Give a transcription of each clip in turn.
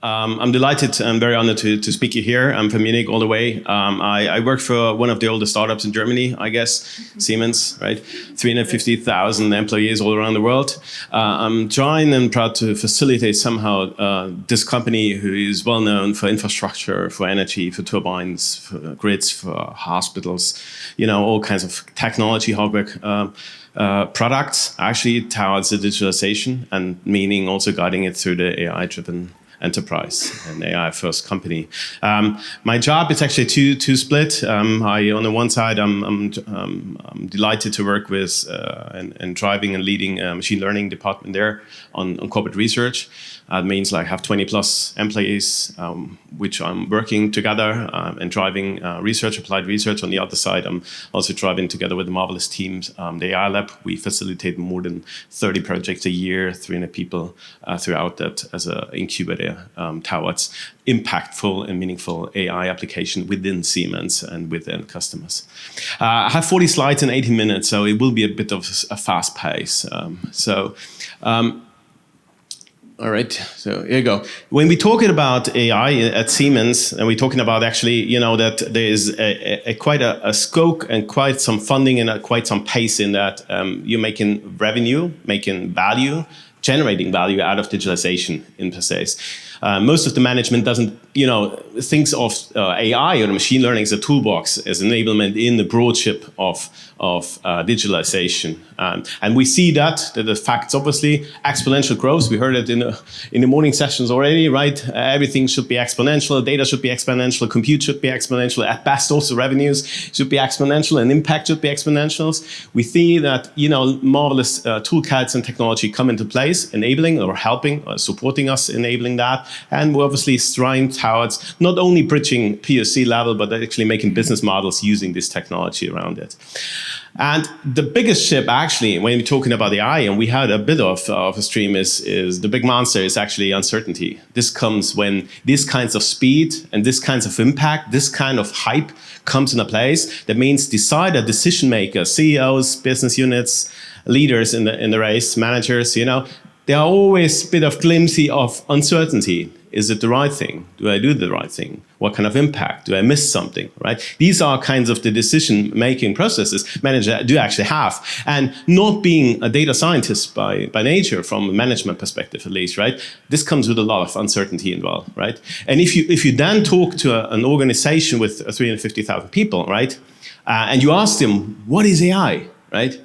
I'm delighted and very honored to speak here. I'm from Munich all the way. I work for one of the oldest startups in Germany, I guess, Siemens, right? 350,000 employees all around the world. I'm trying and proud to facilitate somehow this company who is well known for infrastructure, for energy, for turbines, for grids, for hospitals, you know, all kinds of technology, hardware products, actually towards the digitalization, and meaning also guiding it through the AI-driven enterprise, an AI-first company. My job is actually two split. On the one side, I'm delighted to work with and driving and leading a machine learning department there on corporate research. It means like I have 20 plus employees, which I'm working together and driving research, applied research. On the other side, I'm also driving together with the marvelous teams, the AI lab. We facilitate more than 30 projects a year, 300 people throughout that as an incubator towards impactful and meaningful AI application within Siemens and within customers. I have 40 slides in 80 minutes, so it will be a bit of a fast pace. All right, so here you go. When we're talking about AI at Siemens, and we're talking about actually, you know, that there is quite a scope and quite some funding and quite some pace in that you're making revenue, making value, generating value out of digitalization in per se. Most of the management doesn't, you know, thinks of AI or machine learning as a toolbox, as enablement in the broadship of digitalization. And we see that the facts, obviously, exponential growth. We heard it in the morning sessions already, right? Everything should be exponential, data should be exponential, compute should be exponential, at best also revenues should be exponential, and impact should be exponential. We see that, you know, marvelous toolkits and technology come into place, enabling or helping or supporting us enabling that. And we're obviously striving towards not only bridging POC level, but actually making business models using this technology around it. And the biggest ship, actually, when we're talking about AI, and we had a bit of a stream, is the big monster is actually uncertainty. This comes when these kinds of speed and this kinds of impact, this kind of hype comes into place. That means decision makers, CEOs, business units, leaders in the race, managers, you know, there are always a bit of glimpse of uncertainty. Is it the right thing? Do I do the right thing? What kind of impact? Do I miss something, right? These are kinds of the decision-making processes managers do actually have. And not being a data scientist by nature, from a management perspective at least, right? This comes with a lot of uncertainty involved, right? And if you then talk to an organization with 350,000 people, right? And you ask them, what is AI, right?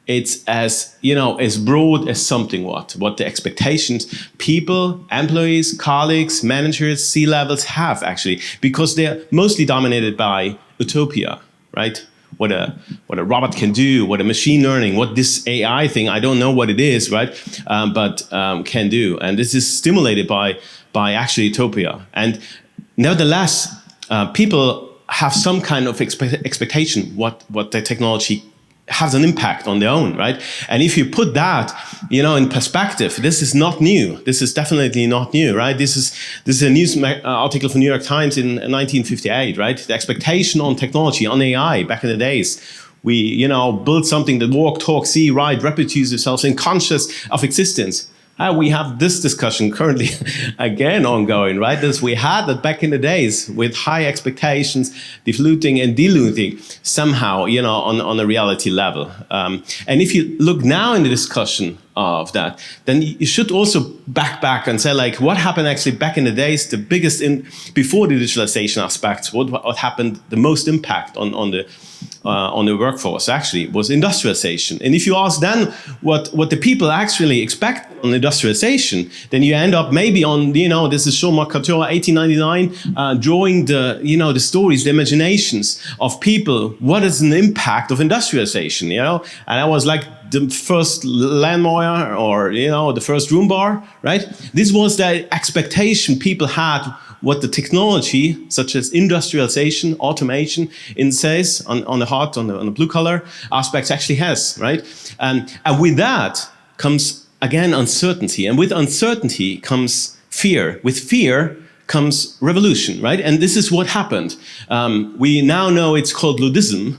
It's as, you know, as broad as something what the expectations people, employees, colleagues, managers, C-levels have actually, because they're mostly dominated by utopia, right? What a robot can do, what a machine learning, what this AI thing, I don't know what it is, right? But can do. And this is stimulated by actually utopia. And nevertheless, people have some kind of expectation what the technology has an impact on their own, right? And if you put that, you know, in perspective, this is not new. This is definitely not new, right? This is a news article from New York Times in 1958, right? The expectation on technology, on AI, back in the days, we, you know, built something that walk, talk, see, write, reproduce themselves and conscious of existence. We have this discussion currently again ongoing, right? This we had that back in the days with high expectations, diluting and diluting somehow, you know, on a reality level. And if you look now in the discussion of that, then you should also back and say, like, what happened actually back in the days, the biggest before the digitalization aspects, what happened, the most impact on the workforce actually was industrialization. And if you ask then what the people actually expect on industrialization, then you end up maybe on, you know, this is Jean-Marc Couture, 1899, drawing the, you know, the stories, the imaginations of people. What is an impact of industrialization, you know? And that was like the first landmark or, you know, the first Roomba, right? This was the expectation people had what the technology, such as industrialization, automation, in says on the hot, on the blue collar aspects actually has, right? And with that comes, again, uncertainty. And with uncertainty comes fear. With fear comes revolution, right? And this is what happened. We now know it's called ludism,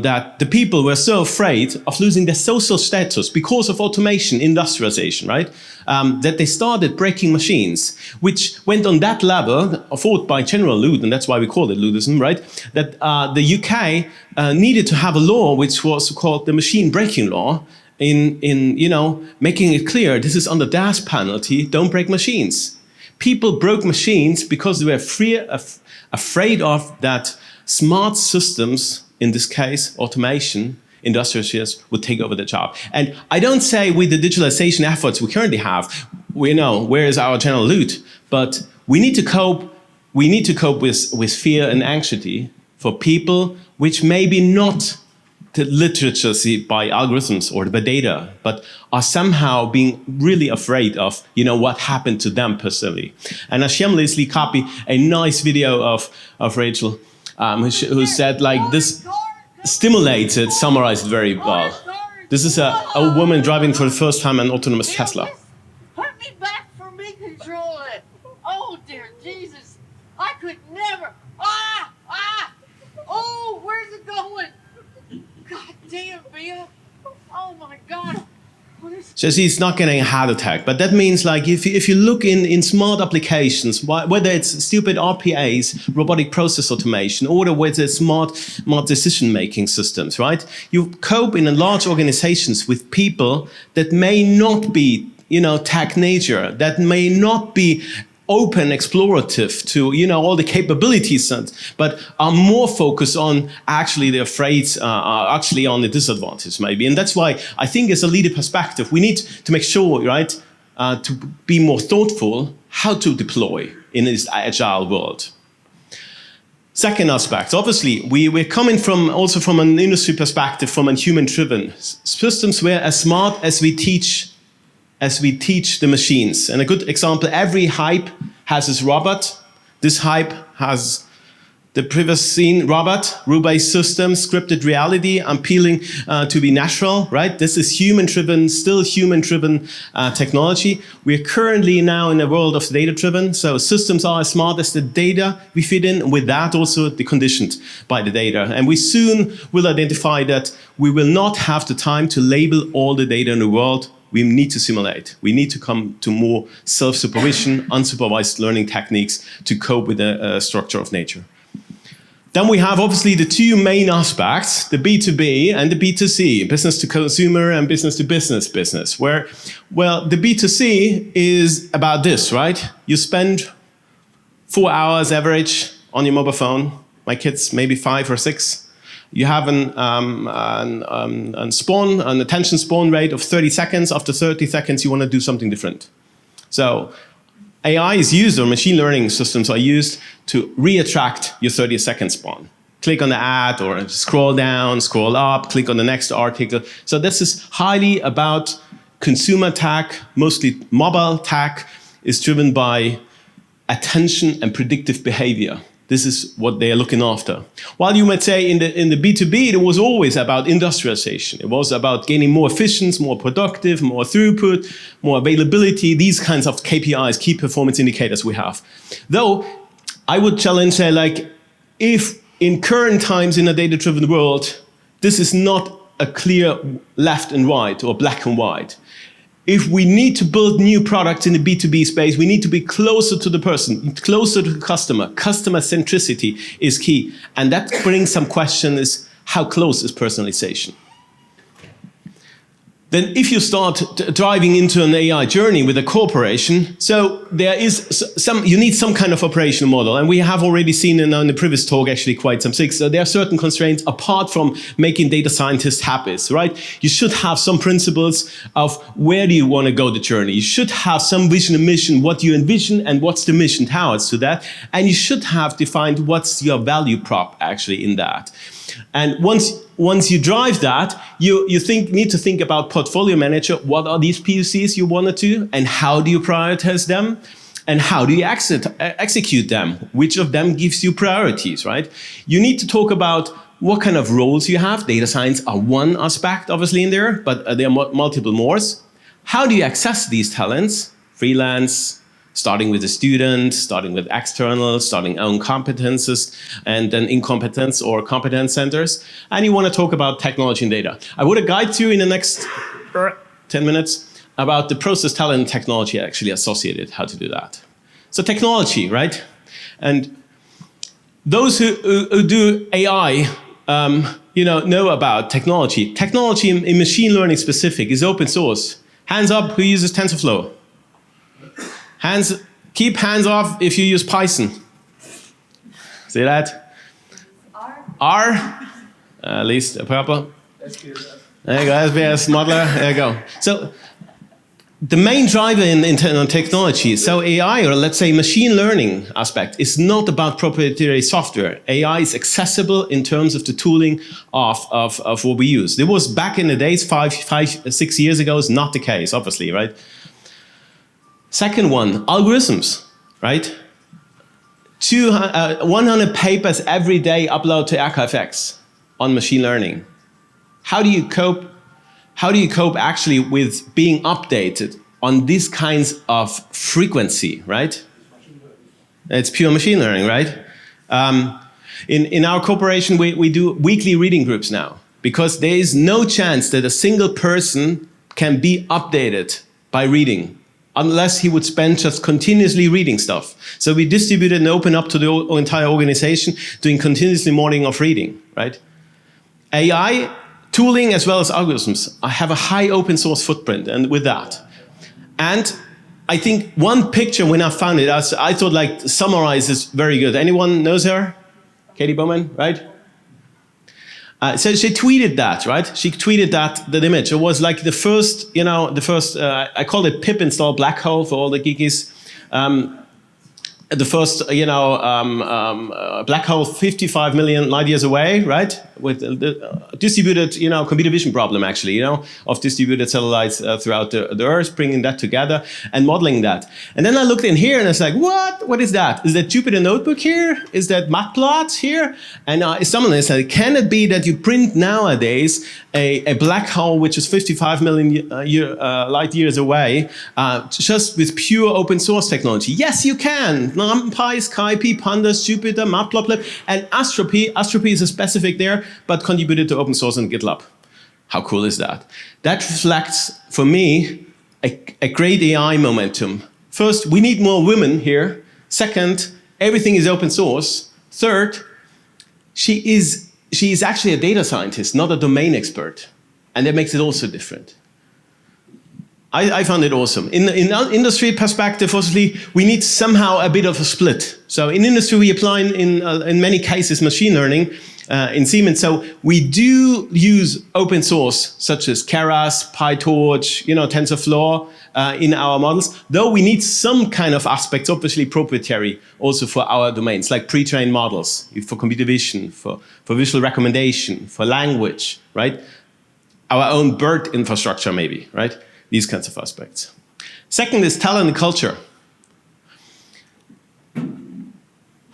that the people were so afraid of losing their social status because of automation, industrialization, right? That they started breaking machines, which went on that level, thought by General Lud, and that's why we call it ludism, right? That the UK needed to have a law which was called the machine breaking law, in you know, making it clear this is under death penalty, don't break machines. People broke machines because they were afraid of that smart systems, in this case automation, industrialists would take over the job. And I don't say with the digitalization efforts we currently have, we know where is our general loot, but we need to cope with fear and anxiety for people which maybe not the literature by algorithms or by data, but are somehow being really afraid of, you know, what happened to them personally. And I shamelessly copy a nice video of Rachel, who said like this, summarized very well. This is a woman driving for the first time an autonomous Tesla. Put me back for me control it. Oh dear Jesus, I could never. Oh, where's it going? God damn, Bia. Oh my God. So she's not getting a heart attack, but that means like if you look in smart applications, whether it's stupid RPAs, robotic process automation, or whether it's smart decision-making systems, right? You cope in large organizations with people that may not be, you know, tech nature, that may not be open, explorative to, you know, all the capabilities, but are more focused on actually the afraid, actually on the disadvantage maybe. And that's why I think as a leader perspective, we need to make sure, right, to be more thoughtful how to deploy in this agile world. Second aspect, obviously, we're coming from also from an industry perspective, from a human-driven systems where as smart as we teach the machines. And a good example, every hype has its robot. This hype has the previous scene robot, rule-based system, scripted reality, appealing to be natural, right? This is human-driven, still human-driven technology. We're currently now in a world of data-driven, so systems are as smart as the data we feed in, and with that also they're conditioned by the data. And we soon will identify that we will not have the time to label all the data in the world. We need to simulate. We need to come to more self-supervision, unsupervised learning techniques to cope with the structure of nature. Then we have obviously the two main aspects, the B2B and the B2C, business to consumer and business to business, where, well, the B2C is about this, right? You spend 4 hours average on your mobile phone. My kids, maybe 5 or 6. You have an attention spawn rate of 30 seconds. After 30 seconds, you want to do something different. So AI is used, or machine learning systems are used to reattract your 30-second spawn. Click on the ad or scroll down, scroll up, click on the next article. So this is highly about consumer tech, mostly mobile tech, is driven by attention and predictive behavior. This is what they are looking after. While you might say in the B2B, it was always about industrialization. It was about gaining more efficiency, more productive, more throughput, more availability, these kinds of KPIs, key performance indicators we have. Though, I would challenge, say, like, if in current times in a data-driven world, this is not a clear left and right or black and white. If we need to build new products in the B2B space, we need to be closer to the person, closer to the customer. Customer centricity is key. And that brings some question is, how close is personalization? Then if you start driving into an AI journey with a corporation, so there is you need some kind of operational model. And we have already seen in the previous talk actually quite some things. So there are certain constraints apart from making data scientists happy, right? You should have some principles of where do you want to go the journey. You should have some vision and mission, what you envision and what's the mission towards to that. And you should have defined what's your value prop actually in that. And once you drive that, you need to think about portfolio manager. What are these POCs you want to do, and how do you prioritize them, and how do you execute them? Which of them gives you priorities, right? You need to talk about what kind of roles you have. Data science are one aspect, obviously, in there, but there are multiple more. How do you access these talents? Freelance, starting with the student, starting with external, starting own competences, and then incompetence or competence centers. And you want to talk about technology and data. I would guide you in the next 10 minutes about the process, talent, and technology actually associated, how to do that. So technology, right? And those who do AI, know about technology. Technology in machine learning specific is open source. Hands up who uses TensorFlow. Keep hands off if you use Python. See that? R. At least a purple. There you go, SBS modeler. There you go. So the main driver in technology, so AI, or let's say machine learning aspect, is not about proprietary software. AI is accessible in terms of the tooling of what we use. It was back in the days, 6 years ago, is not the case, obviously, right? Second one, algorithms, right? 100 papers every day upload to ArchiveX on machine learning. How do you cope actually with being updated on these kinds of frequency, right? It's pure machine learning, right? In our corporation, we do weekly reading groups now, because there is no chance that a single person can be updated by reading, unless he would spend just continuously reading stuff. So we distribute it and open up to the entire organization, doing continuously monitoring of reading, right? AI tooling as well as algorithms have a high open source footprint, and with that. And I think one picture when I found it, I thought like summarizes very good. Anyone knows her? Katie Bowman, right? So she tweeted that, right? She tweeted that image. It was like the first, I called it pip install black hole for all the geekies. The first, black hole 55 million light years away, right? With the distributed, computer vision problem, actually, of distributed satellites throughout the Earth, bringing that together and modeling that. And then I looked in here and it's like, what? What is that? Is that Jupyter Notebook here? Is that Matplotlib here? And someone said, can it be that you print nowadays a black hole which is 55 million light years away, just with pure open source technology? Yes, you can. NumPy, SkyP, Pandas, Jupyter, Matplotlib, and Astropy. Astropy is a specific there, but contributed to open source and GitLab. How cool is that? That reflects, for me, a great AI momentum. First, we need more women here. Second, everything is open source. Third, she is actually a data scientist, not a domain expert. And that makes it also different. I found it awesome. In industry perspective, obviously, we need somehow a bit of a split. So in industry, we apply in many cases machine learning in Siemens. So we do use open source, such as Keras, PyTorch, TensorFlow in our models, though we need some kind of aspects, obviously proprietary, also for our domains, like pre-trained models, for computer vision, for visual recommendation, for language, right? Our own BERT infrastructure, maybe, right? These kinds of aspects. Second is talent and culture.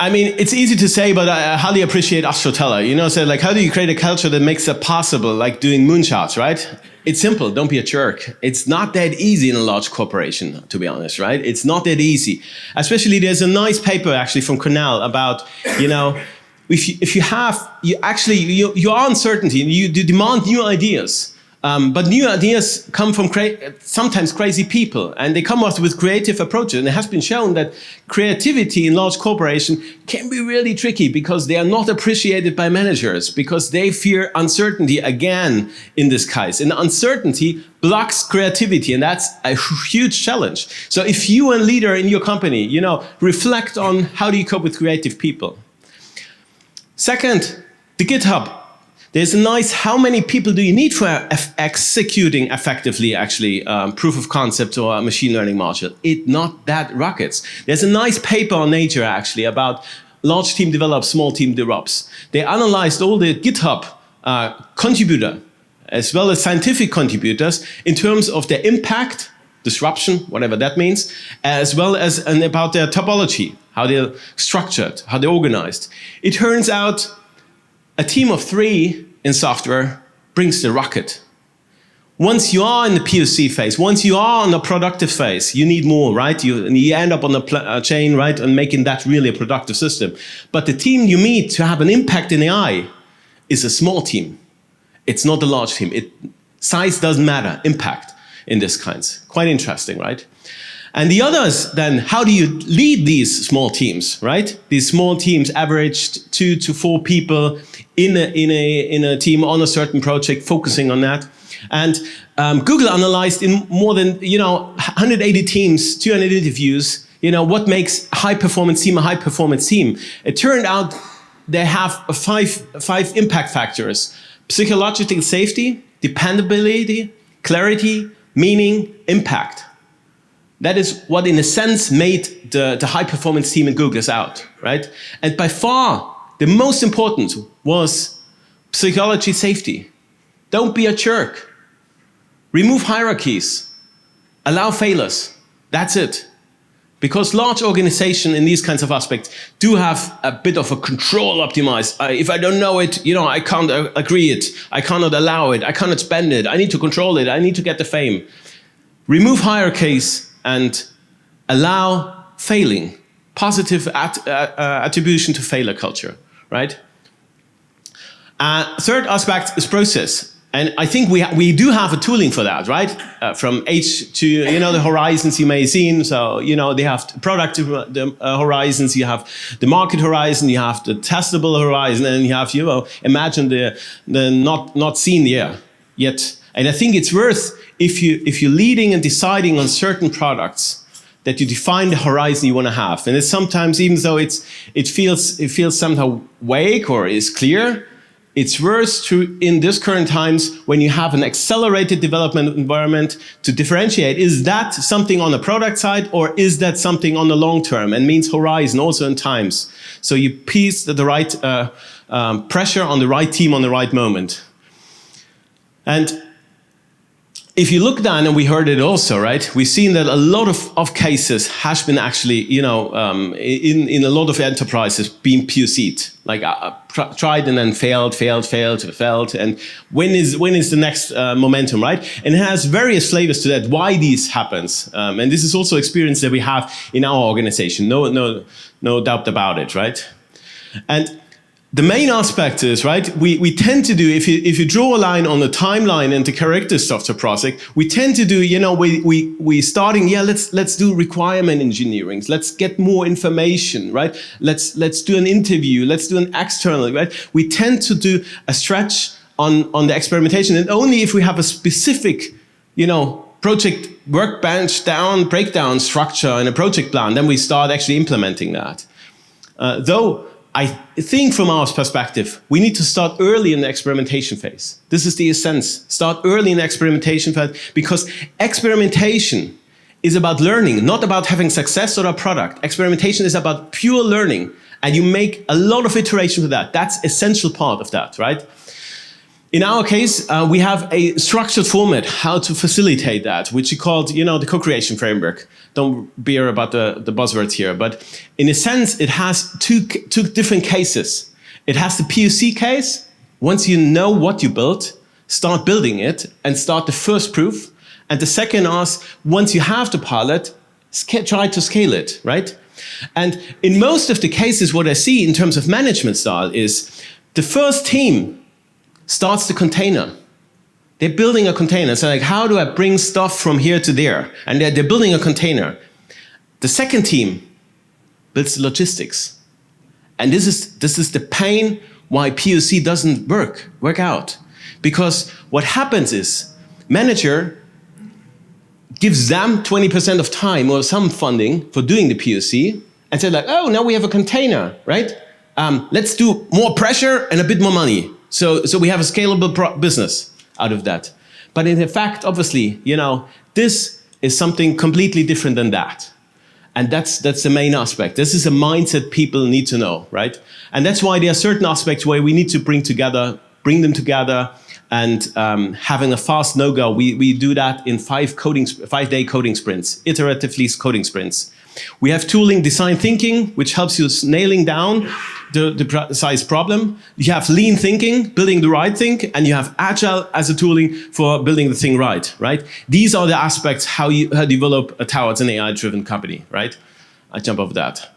I mean, it's easy to say, but I highly appreciate Astro Teller. So like, how do you create a culture that makes it possible, like doing moonshots, right? It's simple, don't be a jerk. It's not that easy in a large corporation, to be honest, right? It's not that easy. Especially, there's a nice paper actually from Cornell about, if you are uncertainty, you demand new ideas. But new ideas come from sometimes crazy people, and they come up with creative approaches. And it has been shown that creativity in large corporations can be really tricky because they are not appreciated by managers, because they fear uncertainty again in this case. And uncertainty blocks creativity, and that's a huge challenge. So if you are a leader in your company, reflect on how do you cope with creative people. Second, the GitHub. There's a nice, how many people do you need for executing effectively, actually, proof of concept or a machine learning module? It's not that rockets. There's a nice paper on Nature, actually, about large team develops, small team develops. They analyzed all the GitHub contributor, as well as scientific contributors, in terms of their impact, disruption, whatever that means, as well as about their topology, how they're structured, how they're organized. It turns out a team of 3 in software brings the rocket. once you are in the POC phase, once you are on the productive phase, you need more, right? You end up on the chain, right, and making that really a productive system. But the team you meet to have an impact in AI is a small team. It's not a large team. Size doesn't matter, impact in this kinds. Quite interesting, right? And the others, then, how do you lead these small teams, right? These small teams averaged 2 to 4 people in a team on a certain project, focusing on that. And Google analyzed in more than 180 teams, 200 interviews, what makes a high-performance team a high-performance team. It turned out they have five impact factors: psychological safety, dependability, clarity, meaning, impact. That is what, in a sense, made the high-performance team in Google out, right? And by far, the most important was psychology safety. Don't be a jerk. Remove hierarchies. Allow failures. That's it. Because large organizations in these kinds of aspects do have a bit of a control optimized. If I don't know it, I can't agree it. I cannot allow it. I cannot spend it. I need to control it. I need to get the fame. Remove hierarchies and allow failing. Positive attribution to failure culture, right? Third aspect is process. And I think we do have a tooling for that, right? From H to, the horizons you may have seen. So, they have product horizons, you have the market horizon, you have the testable horizon, and you have, imagine the not seen yet. And I think it's worth, if you're leading and deciding on certain products, that you define the horizon you want to have. And it's sometimes, even though it feels somehow vague or is clear, it's worth to, in this current times, when you have an accelerated development environment, to differentiate, is that something on the product side or is that something on the long term, and means horizon also in times. So you piece the right pressure on the right team on the right moment. And if you look down, and we heard it also, right? We've seen that a lot of cases has been actually, in a lot of enterprises being POC'd, like tried and then failed. And when is the next momentum, right? And it has various flavors to that, why this happens. And this is also experience that we have in our organization. No doubt about it, right? And the main aspect is, right, we tend to do, if you draw a line on the timeline and the characteristics of the project, we tend to do, we starting, let's do requirement engineering, let's get more information, right? Let's do an interview, let's do an external, right? We tend to do a stretch on the experimentation, and only if we have a specific, project workbench breakdown structure and a project plan, then we start actually implementing that. Though I think from our perspective, we need to start early in the experimentation phase. This is the essence. Start early in the experimentation phase, because experimentation is about learning, not about having success or a product. Experimentation is about pure learning, and you make a lot of iteration with that. That's essential part of that, right? In our case, we have a structured format how to facilitate that, which we called, the Cocreation Framework. Don't bear about the buzzwords here, but in a sense, it has two different cases. It has the POC case. Once you know what you built, start building it and start the first proof. And the second is, once you have the pilot, try to scale it, right? And in most of the cases, what I see in terms of management style is the first team starts the container. They're building a container. So like, how do I bring stuff from here to there? And they're building a container. The second team builds the logistics. And this is the pain why POC doesn't work out. Because what happens is, manager gives them 20% of time or some funding for doing the POC, and say like, oh, now we have a container, right? Let's do more pressure and a bit more money. So we have a scalable business out of that. But in fact, obviously, this is something completely different than that. And that's the main aspect. This is a mindset people need to know, right? And that's why there are certain aspects where we need to bring them together, and having a fast no-go. We do that in 5-day coding sprints, iteratively coding sprints. We have tooling design thinking, which helps you nailing down the precise problem. You have lean thinking, building the right thing, and you have agile as a tooling for building the thing right? These are the aspects how you develop towards an AI-driven company, right? I jump over that.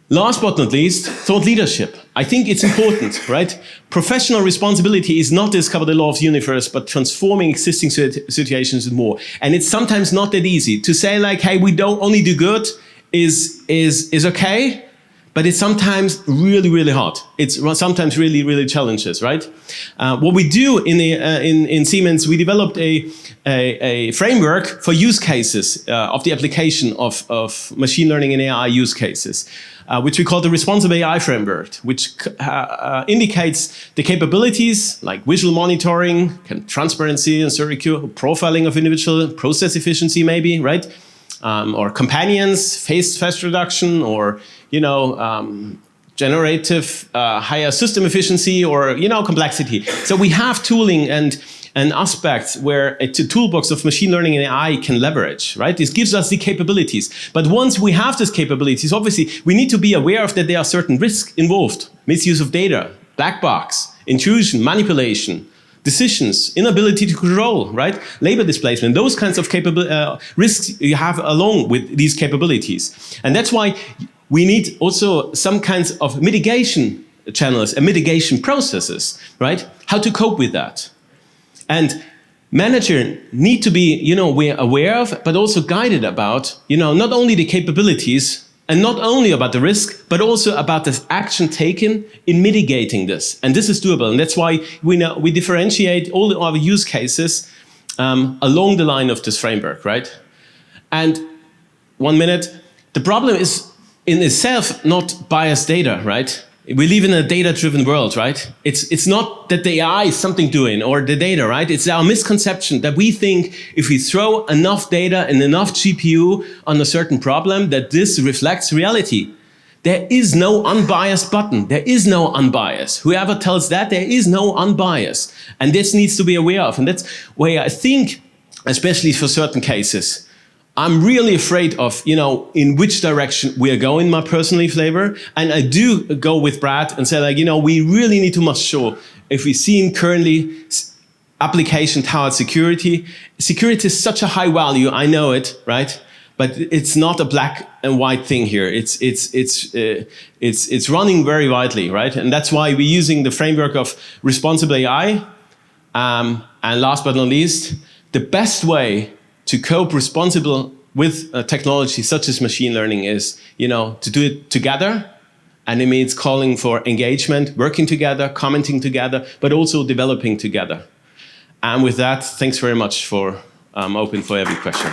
Last but not least, thought leadership. I think it's important, right? Professional responsibility is not discover the law of the universe, but transforming existing situations and more. And it's sometimes not that easy to say like, hey, we don't only do good is okay, but it's sometimes really, really hard. It's sometimes really, really challenges, right? What we do in Siemens, we developed a framework for use cases of the application of machine learning and AI use cases, which we call the Responsible AI Framework, which indicates the capabilities like visual monitoring, transparency and secure profiling of individual, process efficiency maybe, right? Or companions, fast reduction, or generative higher system efficiency, or complexity. So we have tooling and aspects where a toolbox of machine learning and AI can leverage, right? This gives us the capabilities. But once we have these capabilities, obviously we need to be aware of that there are certain risks involved: misuse of data, black box, intrusion, manipulation, decisions, inability to control, right? Labor displacement, those kinds of risks you have along with these capabilities. And that's why we need also some kinds of mitigation channels and mitigation processes, right? How to cope with that. And managers need to be, aware of, but also guided about, not only the capabilities and not only about the risk, but also about the action taken in mitigating this. And this is doable. And that's why we differentiate all our use cases along the line of this framework, right? And 1 minute, the problem is in itself not biased data, right? We live in a data-driven world, right? It's not that the AI is something doing or the data, right? It's our misconception that we think if we throw enough data and enough GPU on a certain problem, that this reflects reality. There is no unbiased button. There is no unbiased. Whoever tells that, there is no unbiased. And this needs to be aware of. And that's why I think, especially for certain cases, I'm really afraid of, in which direction we are going, my personal flavor. And I do go with Brad and say, like, we really need to make sure if we see currently application towards security. Security is such a high value, I know it, right? But it's not a black and white thing here. It's running very widely, right? And that's why we're using the framework of responsible AI. And last but not least, the best way to cope responsible with technology such as machine learning is, to do it together. And it means calling for engagement, working together, commenting together, but also developing together. And with that, thanks very much for open for every question.